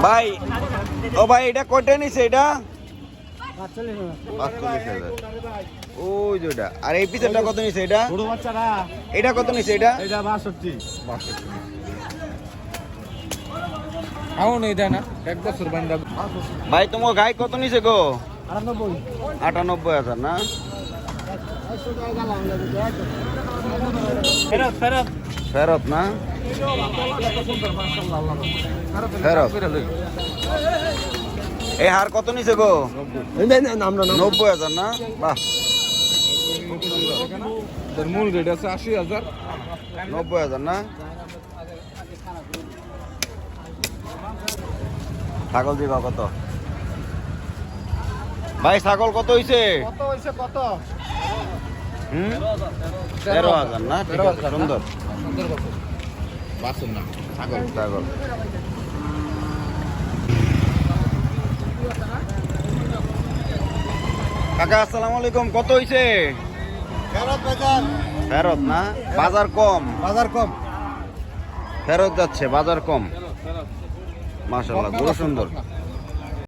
ভাই ও ভাই এটা কয়টা নিছে এটা 45,000 ওই যেটা আর এই পিছেরটা কত নিছে এটা বড় বাচ্চারা এটা কত নিছে এটা এটা 62 আউন এই দেনা এক বছর বান্দা ভাই তোমার গাই কত নিছে গো 98 98,000 না ফেরত ফেরত ফেরত না ফেরত এই হার কত নিছে গো আমরা 90,000 না বাহ তার মূল রেট আছে 80,000 90,000 না ছাগল দিবা কত ভাই ছাগল কত হইছে কত হইছে কত 13,000 না ঠিক আছে সুন্দর বাসন না ছাগল ছাগল কাকা আসসালামু আলাইকুম কত হইছে ফেরত বাজার ফেরত না বাজার কম বাজার কম ফেরত যাচ্ছে বাজার কম মাশাআল্লাহ গরু সুন্দর